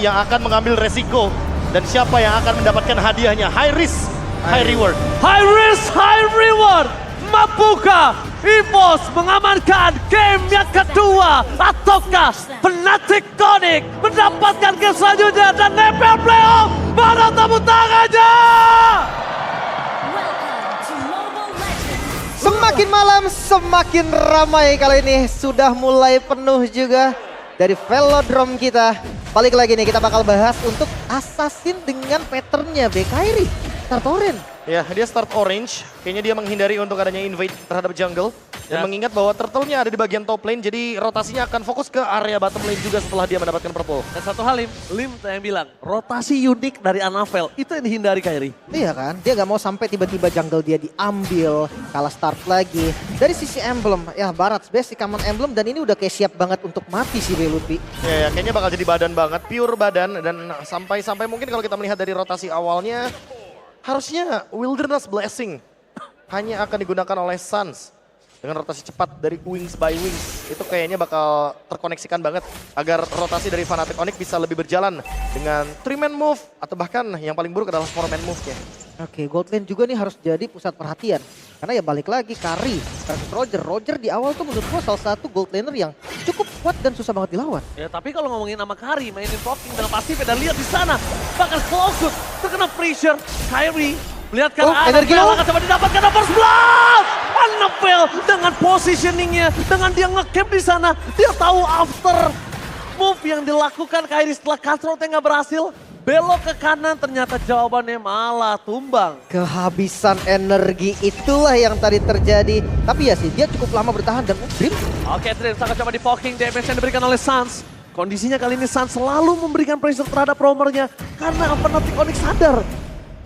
yang akan mengambil resiko dan siapa yang akan mendapatkan hadiahnya. High risk, high reward. High risk, high reward. Mampukah EVOS mengamankan game yang kedua? Ataukah Fnatic Connect mendapatkan game selanjutnya dan nempel playoff? Mana tepuk tangannya? Semakin malam semakin ramai kali ini. Sudah mulai penuh juga dari velodrome kita. Balik lagi nih, kita bakal bahas untuk Assassin dengan patternnya Kairi, start orange. Ya, dia start orange. Kayaknya dia menghindari untuk adanya invade terhadap jungle. Dan mengingat bahwa turtle-nya ada di bagian top lane, jadi rotasinya akan fokus ke area bottom lane juga setelah dia mendapatkan purple. Dan satu hal Lim yang bilang, rotasi unik dari Anavel, itu yang dihindari Kairi. Iya kan, dia gak mau sampai tiba-tiba jungle dia diambil, kalah start lagi. Dari sisi emblem, ya Barat basic common emblem dan ini udah kayak siap banget untuk mati si Lutfi. Ya, kayaknya bakal jadi badan banget, pure badan. Dan sampai mungkin kalau kita melihat dari rotasi awalnya, harusnya Wilderness Blessing hanya akan digunakan oleh Suns. Dengan rotasi cepat dari Wings by Wings, itu kayaknya bakal terkoneksikan banget agar rotasi dari Fnatic Onyx bisa lebih berjalan dengan 3-man move atau bahkan yang paling buruk adalah 4-man move-nya. Oke, gold lane juga nih harus jadi pusat perhatian. Karena ya balik lagi Kari versus Roger. Roger di awal tuh menurut gua salah satu gold laner yang cukup kuat dan susah banget dilawan. Ya tapi kalau ngomongin sama Kari, mainin blocking dengan pasif dan lihat di sana, bahkan Cloud terkena pressure. Kairi lihat kan energi lo akan coba didapatkan first blood. Anavel dengan positioningnya, dengan dia nge-camp di sana, dia tahu after move yang dilakukan Kairi setelah Cutthroat-nya nggak berhasil, belok ke kanan ternyata jawabannya malah tumbang. Kehabisan energi itulah yang tadi terjadi. Tapi ya sih dia cukup lama bertahan dan Dream. Oke, Dream akan coba di poking, damage yang diberikan oleh Suns. Kondisinya kali ini Suns selalu memberikan pressure terhadap roamernya karena Fnatic Onyx sadar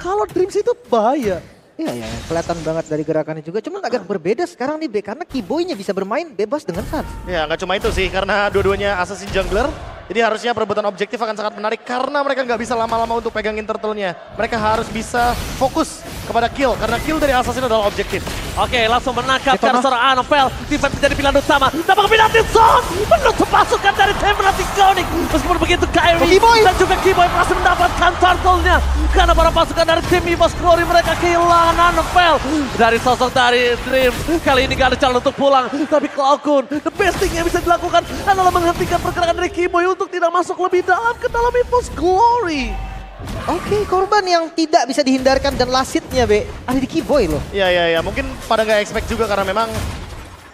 kalau Dreams itu bahaya. Iya, kelihatan banget dari gerakannya juga. Cuman agak berbeda sekarang nih karena Keyboy-nya bisa bermain bebas dengan Suns. Ya, nggak cuma itu sih, karena dua-duanya assassin jungler. Jadi harusnya perebutan objektif akan sangat menarik karena mereka nggak bisa lama-lama untuk pegangin turtle-nya. Mereka harus bisa fokus kepada kill, karena kill dari assassin adalah objektif. Oke, langsung menangkap seorang Anavel. Defense menjadi pilihan utama. Dapat kembali zone, menutup pasukan dari tim Fnatic Connect. Meskipun begitu, Kairi dan juga Keyboy berhasil mendapatkan turtle-nya. Karena para pasukan dari tim EVOS Glory mereka kehilangan Anavel. Dari sosok dari Dream, kali ini gak ada calon untuk pulang. Tapi Cloud, the best thing yang bisa dilakukan adalah menghentikan pergerakan dari Keyboy untuk tidak masuk lebih dalam ke dalam EVOS Glory. Oke, korban yang tidak bisa dihindarkan dan lasitnya ada di Keyboy loh. Ya, mungkin pada nggak expect juga karena memang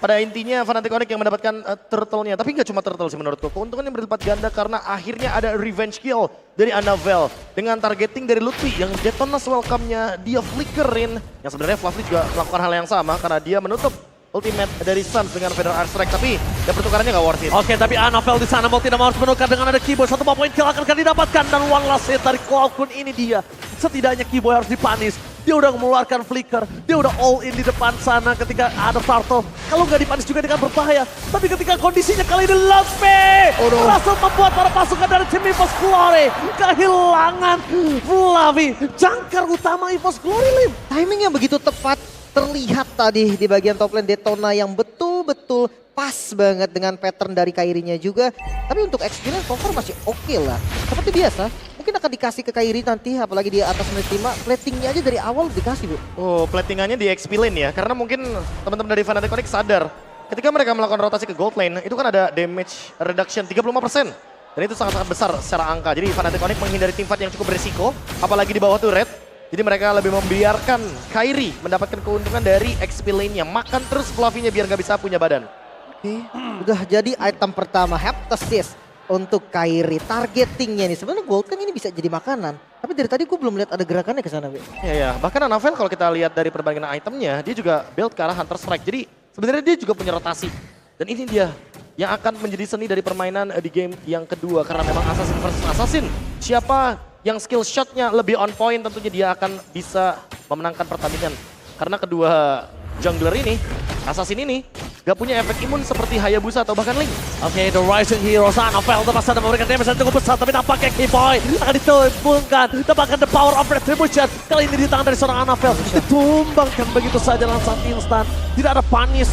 pada intinya Fnatic Onyx yang mendapatkan turtle-nya. Tapi nggak cuma turtle sih menurutku, keuntungan yang berlipat ganda karena akhirnya ada revenge kill dari Anavel. Dengan targeting dari Lutfi yang Detonas welcome-nya dia flickerin. Yang sebenarnya Fluffy juga melakukan hal yang sama karena dia menutup ultimate dari Suns dengan Federal Air Strike, tapi ya pertukarannya nggak worth it. Oke, tapi Anavel di sana mau tidak mau harus menukar dengan ada Keyboy. 1 poin kill akan didapatkan dan one last hit dari Cloud. Ini dia. Setidaknya Keyboy harus dipanis. Dia udah mengeluarkan flicker, dia udah all in di depan sana ketika ada turtle. Kalau nggak dipanis juga dengan berbahaya. Tapi ketika kondisinya kali ini Lutfi berhasil membuat para pasukan dari tim EVOS Glory kehilangan Fluffy, jangkar utama EVOS Glory, Lim. Timingnya begitu tepat. Terlihat tadi di bagian top lane Detona yang betul-betul pas banget dengan pattern dari Kairinya juga. Tapi untuk experience so far masih oke lah. Seperti biasa, mungkin akan dikasih ke Kairi nanti, apalagi di atas menit 5. Platingnya aja dari awal dikasih, Bu. Oh, platingannya di XP lane ya, karena mungkin teman-teman dari Fnatic Onyx sadar ketika mereka melakukan rotasi ke gold lane, itu kan ada damage reduction 35%. Dan itu sangat-sangat besar secara angka. Jadi Fnatic Onyx menghindari teamfight yang cukup berisiko, apalagi di bawah turret. Jadi mereka lebih membiarkan Kairi mendapatkan keuntungan dari XP lane-nya. Makan terus Fluffy-nya biar nggak bisa punya badan. Oke, udah jadi item pertama, Heptasis untuk Kairi. Targetingnya nih, sebenarnya gold kan ini bisa jadi makanan. Tapi dari tadi gue belum lihat ada gerakannya ke sana, Be. Ya, bahkan Anavel kalau kita lihat dari perbandingan itemnya, dia juga build ke arah Hunter Strike. Jadi sebenarnya dia juga punya rotasi. Dan ini dia yang akan menjadi seni dari permainan di game yang kedua. Karena memang Assassin versus Assassin. Siapa yang skill shotnya lebih on point, tentunya dia akan bisa memenangkan pertandingan. Karena kedua jungler ini, Assassin ini, gak punya efek imun seperti Hayabusa atau bahkan Link. Oke, the rising hero Anavel terpaksa memberikan damage yang cukup besar, tapi nampaknya Keyboy akan ditumbangkan. Dapatkan the power of retribution. Kali ini di tangan dari seorang Anavel, ditumbangkan begitu saja langsung instan. Tidak ada punish.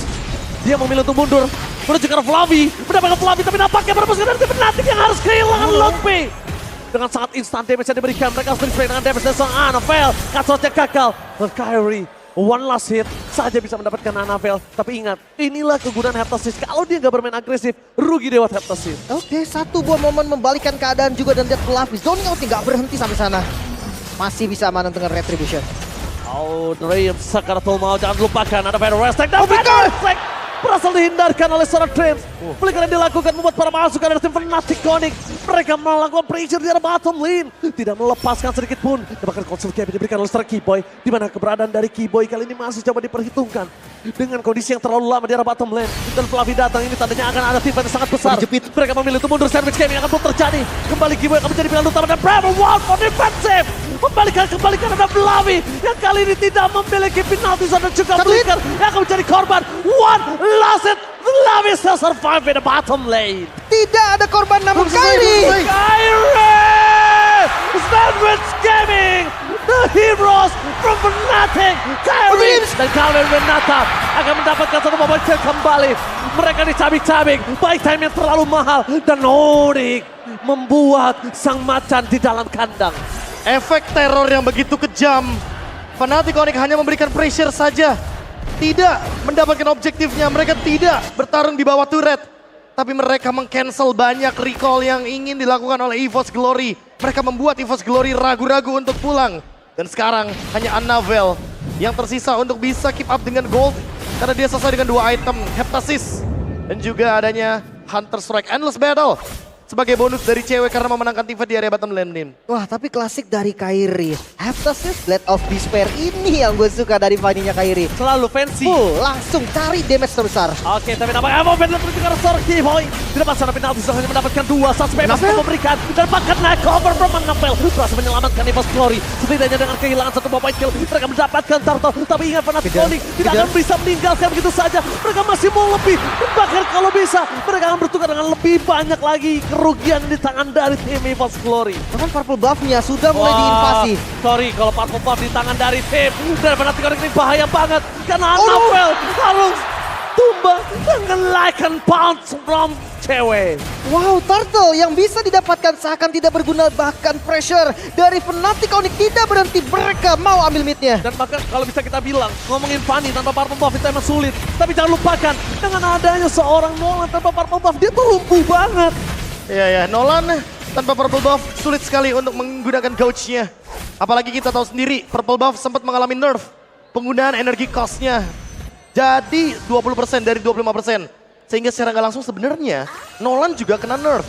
Dia memilih untuk mundur, menuju ke arah Fluffy. Mendapatkan Fluffy, tapi nampaknya berpusat dari Fnatic yang harus kehilangan Lutfi. dengan sangat instan damage yang diberikan. Mereka harus display dengan damage dari seorang Annabelle. Kasusnya gagal. Dan Kyrie, one last hit saja bisa mendapatkan Annabelle. Tapi ingat, inilah kegunaan Heptasis. Kalau dia nggak bermain agresif, rugi Dewa Heptasis. Oke, satu buah momen membalikkan keadaan juga dan lihat Fluffy. Zoning out nggak berhenti sampai sana. Masih bisa amanah dengan Retribution. Oh, Dream Sakaratul mau jangan lupakan ada Vader Restek dan Vader Restek berhasil dihindarkan oleh seorang Dreams. Flicker yang dilakukan membuat para masukan dari tim Fnatic Conic. Mereka melakukan pressure di arah bottom lane. Tidak melepaskan sedikit pun. Dan bahkan konsol cap diberikan oleh seorang Keyboy. Di mana keberadaan dari Keyboy kali ini masih coba diperhitungkan. Dengan kondisi yang terlalu lama di arah bottom lane. Dan Fluffy datang ini tandanya akan ada tim yang sangat besar. Mereka memilih untuk mundur, sandwich gaming akan pun terjadi. Kembali Keyboy akan menjadi pilihan utama dan Bravo One for defensive. Kembalikan ada Fluffy yang kali ini tidak memiliki penalti zone dan juga Flicker yang akan menjadi korban. One last hit. Fluffy still survive in the bottom lane. Tidak ada korban namun Kyrie. Kyrie! Sandwich Gaming! The heroes from Fnatic! Kyrie dan Calvin Renata akan mendapatkan satu momen kill kembali. Mereka dicabik-cabik, baik time yang terlalu mahal. Dan Onyx membuat sang macan di dalam kandang. Efek teror yang begitu kejam. Fnatic Onyx hanya memberikan pressure saja. Tidak mendapatkan objektifnya. Mereka tidak bertarung di bawah turret. Tapi mereka meng-cancel banyak recall yang ingin dilakukan oleh EVOS Glory. Mereka membuat EVOS Glory ragu-ragu untuk pulang. Dan sekarang hanya Annabelle yang tersisa untuk bisa keep up dengan gold. Karena dia selesai dengan 2 item, Heptasis. Dan juga adanya Hunter Strike Endless Battle. Sebagai bonus dari cewek karena memenangkan Tifa di area bottom lane, Dim. Wah, tapi klasik dari Kyrie. Heptasis Blade of Despair ini yang gue suka dari Fanny-nya Kyrie. Selalu fancy. Langsung cari damage terbesar. Oke, tapi nampaknya mau penalti terdengar seorang Keyboy. Tidak pasal penalti hanya mendapatkan 2. Suspect masih memberikan dan bahkan naik cover from Annabelle. Berhasil menyelamatkan EVOS Glory. Setidaknya dengan kehilangan satu point kill, mereka mendapatkan turtle. Tapi ingat Fnatic Conic tidak akan bisa meninggalkan begitu saja. Mereka masih mau lebih. Bahkan kalau bisa, mereka akan bertukar dengan lebih banyak lagi kerugian di tangan dari tim EVOS Glory. Bahkan purple buff-nya sudah mulai diinvasi. Sorry kalau purple buff di tangan dari tim. Dan Fnatic Conic ini bahaya banget. Karena Annabelle harus tumbang dengan like and pounce from cewek. Wow, turtle yang bisa didapatkan seakan tidak berguna. Bahkan pressure dari Fnatic Conic tidak berhenti. Mereka mau ambil mid-nya. Dan bahkan kalau bisa kita bilang, ngomongin Fanny tanpa purple buff itu emang sulit. Tapi jangan lupakan, dengan adanya seorang Nolan tanpa purple buff, dia tuh lumpuh banget. Iya ya, Nolan tanpa purple buff sulit sekali untuk menggunakan gauge-nya. Apalagi kita tahu sendiri, purple buff sempat mengalami nerf. Penggunaan energi cost-nya jadi 20% dari 25%. Sehingga secara nggak langsung sebenarnya Nolan juga kena nerf.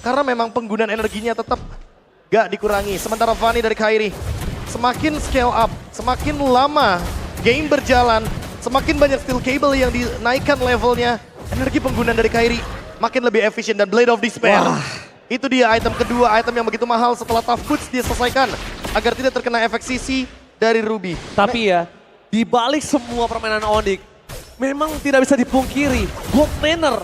Karena memang penggunaan energinya tetap gak dikurangi. Sementara Fanny dari Kyrie semakin scale up, semakin lama game berjalan, semakin banyak steel cable yang dinaikkan levelnya. Energi penggunaan dari Kyrie makin lebih efisien dan Blade of Despair. Itu dia item kedua, item yang begitu mahal setelah Tough Boots dia selesaikan. Agar tidak terkena efek CC dari Ruby. Tapi ya, di balik semua permainan Onyx, memang tidak bisa dipungkiri. Gold laner,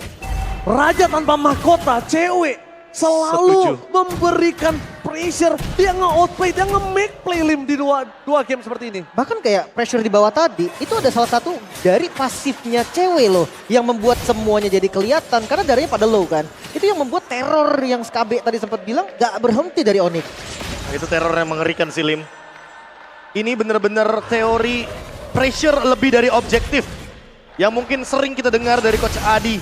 raja tanpa mahkota, cewek, selalu memberikan pressure. Dia nge-outplay, dia nge-make play lim di dua game seperti ini. Bahkan kayak pressure di bawah tadi, itu ada salah satu dari pasifnya cewek loh. Yang membuat semuanya jadi kelihatan, karena darahnya pada low kan. Itu yang membuat teror yang Skabe tadi sempat bilang gak berhenti dari Onyx. Itu teror yang mengerikan sih, Lim. Ini benar-benar teori pressure lebih dari objektif. Yang mungkin sering kita dengar dari Coach Adi.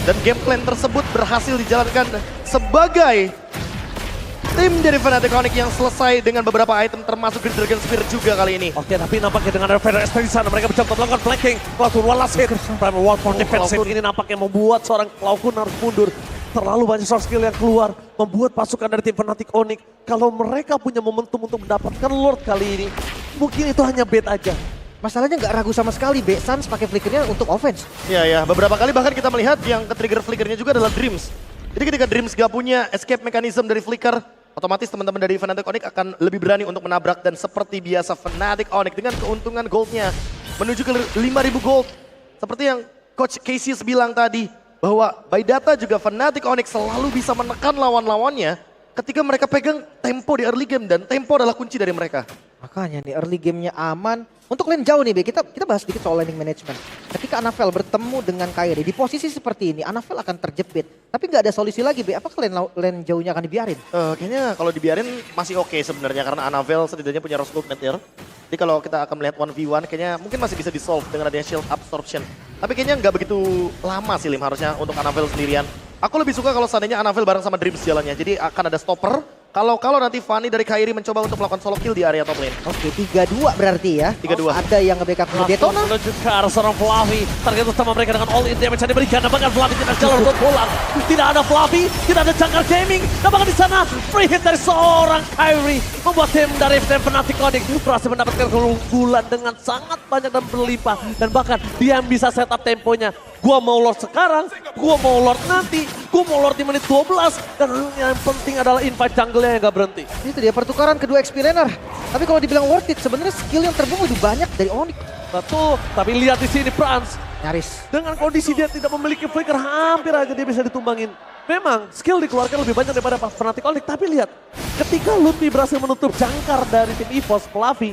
Dan game plan tersebut berhasil dijalankan sebagai tim dari Fnatic Conic yang selesai dengan beberapa item termasuk Green Dragon Spear juga kali ini. Oke, tapi nampaknya dengan ada Vader Restek di sana, mereka mencoba melakukan flanking. Cloud Wallace hit, Primal Wall for defensive. Ini nampaknya membuat seorang Cloud harus mundur. Terlalu banyak soft skill yang keluar, membuat pasukan dari tim Fnatic Onyx. Kalau mereka punya momentum untuk mendapatkan Lord kali ini, mungkin itu hanya bait aja. Masalahnya nggak ragu sama sekali, Sans pakai flickernya untuk offense. Iya ya, beberapa kali bahkan kita melihat yang ke-trigger flickernya juga adalah Dreams. Jadi ketika Dreams gak punya escape mechanism dari flicker, otomatis teman-teman dari Fnatic Onyx akan lebih berani untuk menabrak. Dan seperti biasa Fnatic Onyx dengan keuntungan goldnya menuju ke 5.000 gold. Seperti yang Coach Cassius bilang tadi, bahwa by data juga Fnatic Onyx selalu bisa menekan lawan-lawannya ketika mereka pegang tempo di early game dan tempo adalah kunci dari mereka. Makanya nih early gamenya aman. Untuk lane jauh nih, Be, kita bahas sedikit soal laning management. Ketika Anavel bertemu dengan Kairi di posisi seperti ini, Anavel akan terjepit. Tapi nggak ada solusi lagi, Be. Apakah lane jauhnya akan dibiarin? Kayaknya kalau dibiarin masih oke sebenarnya karena Anavel setidaknya punya Rose Gold Meteor. Jadi kalau kita akan melihat 1v1 kayaknya mungkin masih bisa di-solve dengan adanya shield absorption. Tapi kayaknya nggak begitu lama sih Lim harusnya untuk Anavel sendirian. Aku lebih suka kalau seandainya Anavel bareng sama Dreams jalannya. Jadi akan ada stopper. Kalau nanti Fanny dari Kairi mencoba untuk melakukan solo kill di area top lane. Oke, 3-2 berarti ya. 3-2. Ada yang nge-backup Detona. Menuju ke arah seorang Fluffy. Target utama mereka dengan all in damage yang diberikan. Bahkan Fluffy tidak jalur untuk pulang. Tidak ada Fluffy, tidak ada Jungler Gaming. Dan bahkan di sana free hit dari seorang Kairi membuat tim dari tim Fnatic Onyx berhasil mendapatkan keunggulan dengan sangat banyak dan berlimpah. Dan bahkan dia yang bisa setup temponya. Gua mau Lord sekarang, gua mau Lord nanti, gua mau Lord di menit 12. Dan yang penting adalah invite jungle-nya yang gak berhenti. Itu dia pertukaran kedua XP laner. Tapi kalau dibilang worth it, sebenarnya skill yang terbunuh lebih banyak dari Onyx. Betul, tapi lihat di sini Franz. Nyaris. Dengan kondisi dia tidak memiliki flicker, hampir aja dia bisa ditumbangin. Memang skill dikeluarkan lebih banyak daripada Fnatic Onyx. Tapi lihat, ketika Lutfi berhasil menutup jangkar dari tim EVOS, Fluffy,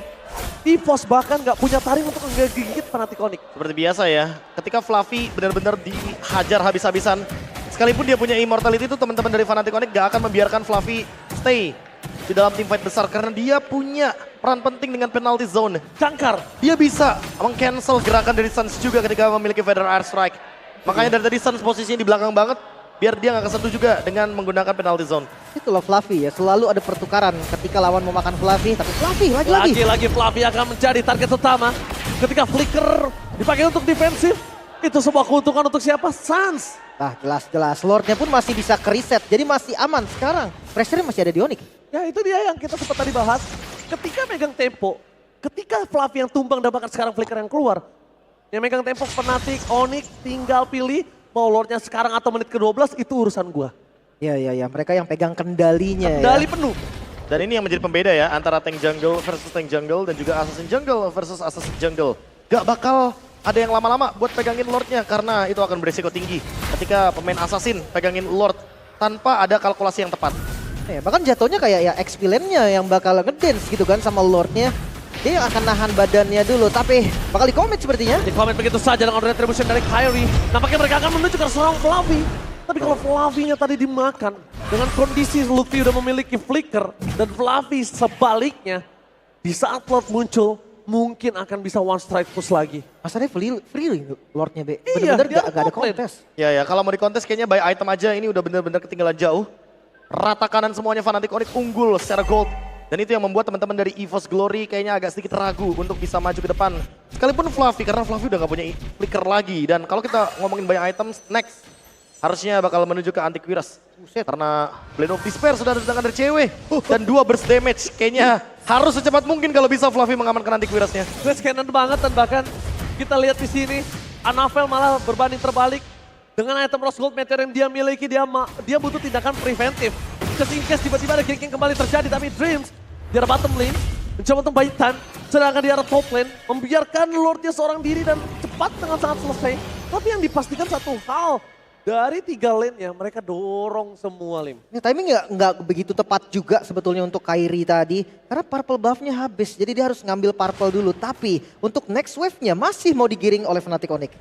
EVOS bahkan nggak punya taring untuk menggigit Fnatic Onyx. Seperti biasa ya, ketika Fluffy benar-benar dihajar habis-habisan, sekalipun dia punya immortality itu teman-teman dari Fnatic Onyx gak akan membiarkan Fluffy stay di dalam team fight besar karena dia punya peran penting dengan penalty zone. Jangkar. Dia bisa meng-cancel gerakan dari Suns juga ketika memiliki Feather Air Strike. Makanya dari tadi Suns posisinya di belakang banget biar dia nggak kesentuh juga dengan menggunakan penalty zone. Itulah Fluffy ya, selalu ada pertukaran ketika lawan mau makan Fluffy, tapi Fluffy lagi-lagi. Lagi-lagi Fluffy akan menjadi target utama. Ketika flicker dipakai untuk defensif, itu sebuah keuntungan untuk siapa? Suns. Nah jelas-jelas, Lordnya pun masih bisa ke-reset, jadi masih aman sekarang. Pressure masih ada di Onyx. Ya itu dia yang kita sempat tadi bahas. Ketika megang tempo, ketika Fluffy yang tumbang dan bahkan sekarang flicker yang keluar, yang megang tempo Fnatic Onyx tinggal pilih mau Lordnya sekarang atau menit ke-12 itu urusan gua. Ya, mereka yang pegang kendalinya Kendali ya. penuh. Dan ini yang menjadi pembeda ya antara tank jungle versus tank jungle dan juga assassin jungle versus assassin jungle. Gak bakal ada yang lama-lama buat pegangin Lordnya karena itu akan beresiko tinggi ketika pemain assassin pegangin Lord tanpa ada kalkulasi yang tepat. Ya, bahkan jatuhnya kayak ya XP lane-nya yang bakal ngedance gitu kan sama Lordnya. Dia yang akan nahan badannya dulu, tapi bakal di-commit sepertinya. Di comment begitu saja dengan retribution dari Kairi. Nampaknya mereka akan menuju ke seorang Fluffy. Tapi kalau Fluffy-nya tadi dimakan, dengan kondisi Lutfi udah memiliki flicker, dan Fluffy sebaliknya, di saat Lord muncul, mungkin akan bisa one strike push lagi. Masalahnya free Lordnya, Be. Iya, Bener-bener dia gak ada top lane. kontes. Ya kalau mau di kontes kayaknya by item aja ini udah bener-bener ketinggalan jauh. Rata kanan semuanya Fnatic Onyx unggul secara gold. Dan itu yang membuat teman-teman dari EVOS Glory kayaknya agak sedikit ragu untuk bisa maju ke depan. Sekalipun Fluffy, karena Fluffy udah gak punya flicker lagi. Dan kalau kita ngomongin by items, next harusnya bakal menuju ke Antivirus. Karena Blade of Despair sudah ada di tangan dari cewek. Dan 2 burst damage. Kayaknya harus secepat mungkin kalau bisa Fluffy mengamankan Antivirusnya. Gue cannon banget dan bahkan kita lihat di sini Anavel malah berbanding terbalik. Dengan item Rose Gold Meteor yang dia miliki, dia butuh tindakan preventif. Just in case tiba-tiba ada ganking kembali terjadi, tapi Dreams di arah bottom lane mencoba untuk buy time, sedangkan di arah top lane membiarkan Lordnya seorang diri dan cepat dengan sangat selesai. Tapi yang dipastikan satu hal, dari 3 lane-nya mereka dorong semua, Lim. Ya, timing nggak begitu tepat juga sebetulnya untuk Kairi tadi. Karena purple buff-nya habis, jadi dia harus ngambil purple dulu. Tapi untuk next wave-nya masih mau digiring oleh Fnatic Onyx.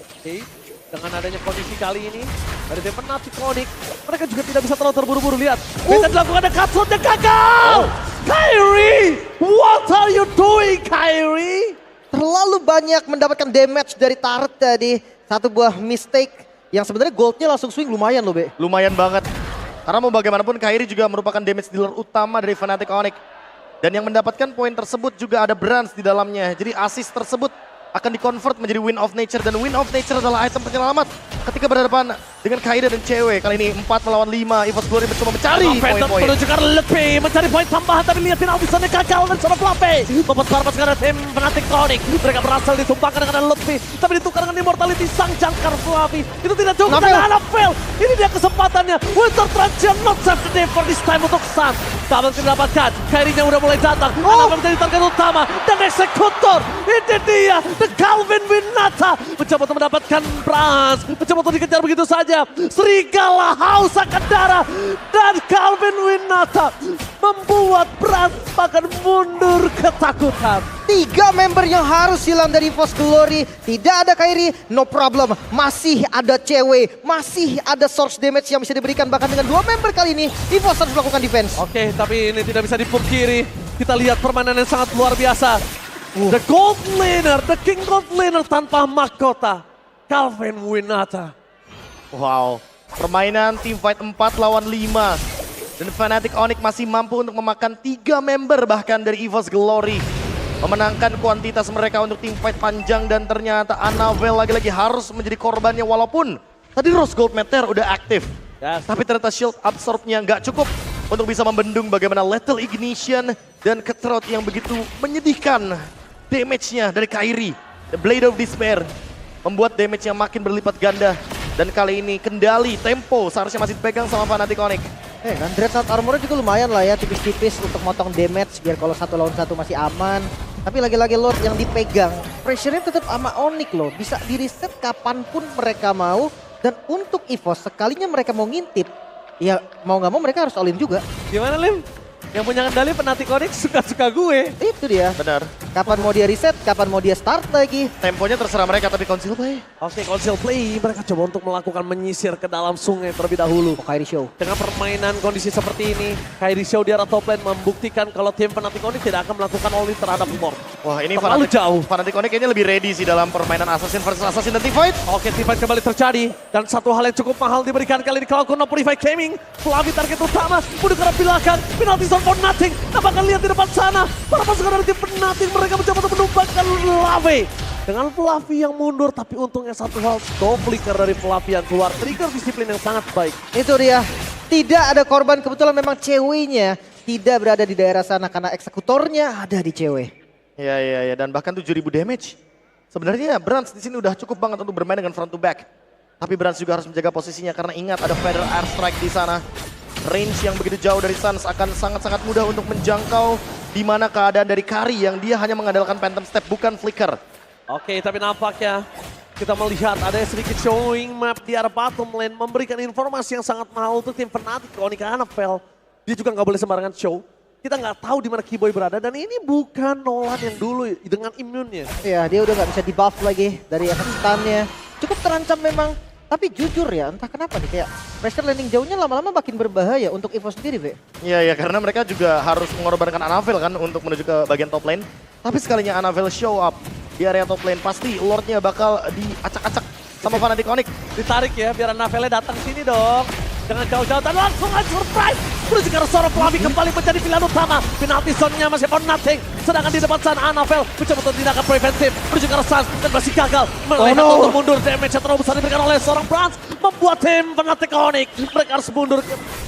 Oke, dengan adanya kondisi kali ini dari tim Fnatic Onyx, mereka juga tidak bisa terlalu terburu-buru. Lihat, bisa dilakukan ada cutshot yang gagal! Kairi! What are you doing, Kairi? Terlalu banyak mendapatkan damage dari turret tadi. Satu buah mistake yang sebenarnya goldnya langsung swing lumayan loh, Be. Lumayan banget. Karena mau bagaimanapun Kairi juga merupakan damage dealer utama dari Fnatic Onyx. Dan yang mendapatkan poin tersebut juga ada Brands di dalamnya. Jadi assist tersebut akan di-convert menjadi Wind of Nature. Dan Wind of Nature adalah item penyelamat ketika berhadapan dengan Kairi dan cewek. Kali ini 4 melawan 5, EVOS Glory mencoba mencari poin-poin. Menuju ke lebih, mencari poin tambahan, tapi lihat final visionnya gagal dan seorang Fluffy. Membuat Barbat sekarang tim Fnatic Onyx. Mereka berhasil ditumpahkan dengan Lutfi, tapi ditukar dengan immortality sang jangkar Fluffy. Itu tidak cukup dan Anavel. Ini dia kesempatannya. Winter Transition not save the day for this time untuk Sun. Kabar didapatkan, Kairi-nya udah mulai datang. Anavel menjadi target utama dan eksekutor. Ini dia The Calvin Winata mencoba untuk mendapatkan Brans, mencoba untuk dikejar begitu saja. Serigala haus akan darah dan Calvin Winata membuat Brans bahkan mundur ketakutan. 3 member yang harus hilang dari EVOS Glory. Tidak ada Kairi, no problem. Masih ada cewek, masih ada source damage yang bisa diberikan. Bahkan dengan 2 member kali ini, EVOS harus melakukan defense. Oke, tapi ini tidak bisa dipungkiri. Kita lihat permainan yang sangat luar biasa. The Gold Laner, the King Gold Laner tanpa mahkota. Calvin Winata. Wow, permainan team fight 4 lawan 5. Dan Fnatic Onyx masih mampu untuk memakan 3 member bahkan dari EVOS Glory. Memenangkan kuantitas mereka untuk team fight panjang dan ternyata Anavel lagi-lagi harus menjadi korbannya walaupun tadi Rose Gold Meteor udah aktif. Yes. Tapi ternyata shield absorb-nya nggak cukup untuk bisa membendung bagaimana Lethal Ignition dan Cutthroat yang begitu menyedihkan. Damage-nya dari Kairi, The Blade of Despair, membuat damage yang makin berlipat ganda. Dan kali ini kendali, tempo seharusnya masih dipegang sama Fnatic Onyx. Dan Dreadnought Armor juga lumayan lah ya, tipis-tipis untuk motong damage biar kalau 1 lawan 1 masih aman. Tapi lagi-lagi Lord yang dipegang, pressure-nya tetap sama Onyx loh. Bisa di-reset kapanpun mereka mau. Dan untuk EVOS, sekalinya mereka mau ngintip, ya mau nggak mau mereka harus all in juga. Gimana Lim? Yang punya kendali Fnatic Onyx suka-suka gue. Itu dia. Benar. Kapan mau dia reset, kapan mau dia start lagi. Temponya terserah mereka tapi Council Play. Oke, Council Play mereka coba untuk melakukan menyisir ke dalam sungai terlebih dahulu. Oh, Kairi Show. Dengan permainan kondisi seperti ini, Kairi Show di arah top lane membuktikan kalau tim Fnatic Onyx tidak akan melakukan all in terhadap Lord. Wah ini Terlalu jauh. Fnatic Onyx kayaknya lebih ready sih dalam permainan Assassin versus Assassin dan team fight. Oke, team fight kembali terjadi. Dan satu hal yang cukup mahal diberikan kali ini kalau Kuno Purify Gaming. Flavi target utama, mundur ke arah belakang. Penalty zone for nothing. Apakah lihat di depan sana? Para pasukan dari tim Fnatic mereka mencoba untuk menumbangkan Lave. Dengan Flavi yang mundur, tapi untungnya satu hal. Go flicker dari Flavi yang keluar. Trigger disiplin yang sangat baik. Itu dia. Tidak ada korban, kebetulan memang ceweknya tidak berada di daerah sana karena eksekutornya ada di cewek. Iya, dan bahkan 7.000 damage. Sebenarnya Brans di sini udah cukup banget untuk bermain dengan front to back. Tapi Brans juga harus menjaga posisinya karena ingat ada Feather Airstrike di sana. Range yang begitu jauh dari Suns akan sangat-sangat mudah untuk menjangkau di mana keadaan dari Kari yang dia hanya mengandalkan Phantom Step bukan Flicker. Oke, tapi nampaknya kita melihat ada sedikit showing map di arah bottom lane memberikan informasi yang sangat mahal untuk tim Fnatic Onyx Anavel. Dia juga nggak boleh sembarangan show. Kita nggak tahu di mana Keyboy berada dan ini bukan Nolan yang dulu dengan imunnya. Ya, dia udah nggak bisa di buff lagi dari efek stunnya. Cukup terancam memang. Tapi jujur ya, entah kenapa nih kayak pressure landing jauhnya lama-lama makin berbahaya untuk EVOS sendiri, Ve. Iya, karena mereka juga harus mengorbankan Anavel kan untuk menuju ke bagian top lane. Tapi sekalinya Anavel show up di area top lane, pasti Lordnya bakal diacak-acak sama Fnatic Onyx. Ditarik ya, biar Anavelnya datang sini dong. Dengan jauh-jauh dan langsung aja surprise. Menuju ke arah seorang Flavi kembali menjadi pilihan utama. Penalty zone-nya masih for nothing. Sedangkan di depan sana Anavel mencoba untuk tindakan preventif. Menuju ke arah Suns dan masih gagal. Melihat untuk mundur, damage yang terlalu besar diberikan oleh seorang Brans. Membuat tim Fnatic Onyx mereka harus mundur.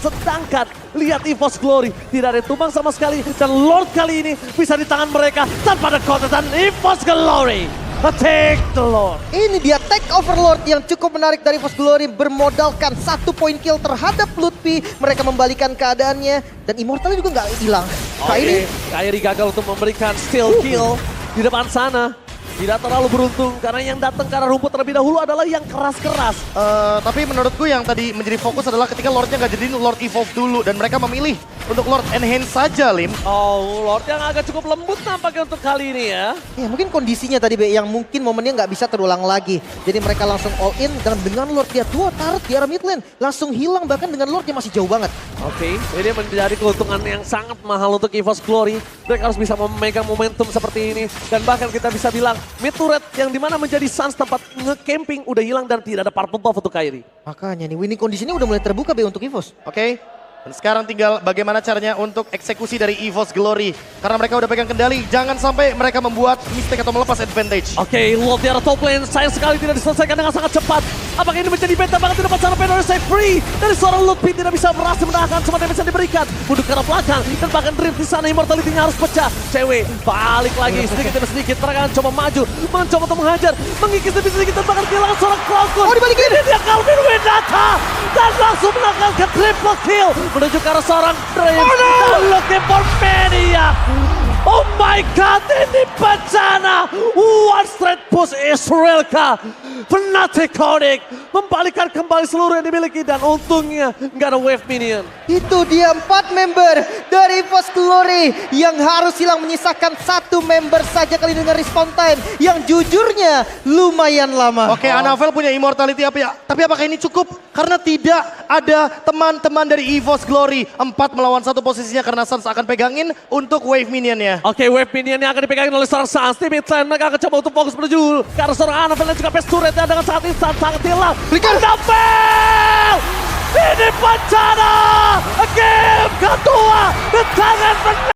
Sedangkan lihat EVOS Glory tidak ada yang tumbang sama sekali. Dan Lord kali ini bisa di tangan mereka tanpa ada kontesan EVOS Glory. Take the Lord. Ini dia take overlord yang cukup menarik dari EVOS Glory bermodalkan 1 point kill terhadap Lutfi. Mereka membalikan keadaannya dan Immortalnya juga nggak hilang. Kairi gagal untuk memberikan steal kill di depan sana. Tidak terlalu beruntung karena yang datang ke arah rumput terlebih dahulu adalah yang keras-keras. Tapi menurutku yang tadi menjadi fokus adalah ketika Lordnya nggak jadi Lord Evolve dulu dan mereka memilih untuk Lord Enhance saja, Lim. Oh, Lord yang agak cukup lembut nampaknya untuk kali ini ya. Ya mungkin kondisinya tadi Be, yang mungkin momennya nggak bisa terulang lagi. Jadi mereka langsung all in dan dengan Lord dia 2 turret di arah mid lane. Langsung hilang bahkan dengan Lordnya masih jauh banget. Oke, ini menjadi keuntungan yang sangat mahal untuk EVOS Glory. Mereka harus bisa memegang momentum seperti ini. Dan bahkan kita bisa bilang mid turret yang dimana menjadi Suns tempat nge-camping udah hilang dan tidak ada purple buff untuk Kairi. Makanya nih winning kondisinya udah mulai terbuka Be untuk EVOS. Oke. Dan sekarang tinggal bagaimana caranya untuk eksekusi dari EVOS Glory. Karena mereka udah pegang kendali, jangan sampai mereka membuat mistake atau melepas advantage. Oke, Lord di arah top lane, sayang sekali tidak diselesaikan dengan sangat cepat. Apakah ini menjadi beta banget di depan sana Pedro save free. Dari seorang Lutfi tidak bisa berhasil menahan semua damage yang diberikan. Mundur ke arah belakang dan bahkan drift di sana Immortality-nya harus pecah. Cewek balik lagi sedikit demi sedikit. Mereka coba maju, mencoba untuk menghajar. Mengikis demi sedikit dan bahkan kehilangan seorang Cloudgun. Oh dibalikin. Ini dia Calvin Winata. Dan langsung melakukan triple kill. Menuju ke arah seorang Dream. Dan looking for Maniac. Oh my god, ini bencana. One straight push Israelka. Fnatic Conic membalikan kembali seluruh yang dimiliki dan untungnya nggak ada wave minion. Itu dia 4 member dari EVOS Glory yang harus hilang, menyisakan 1 member saja kali dengan respawn time yang jujurnya lumayan lama. Oke, Anavel punya immortality apa ya? Tapi apakah ini cukup? Karena tidak ada teman-teman dari EVOS Glory. 4 melawan 1 posisinya karena Suns akan pegangin untuk wave minionnya. Oke, wave minion yang akan dipegangin oleh seorang Suns. Di mid lane mereka akan coba untuk fokus menuju ke arah seorang Anavel dan juga Pest turretnya dengan saat ini sangat hilang. Anavel! Ini bencana! Game kedua di tangan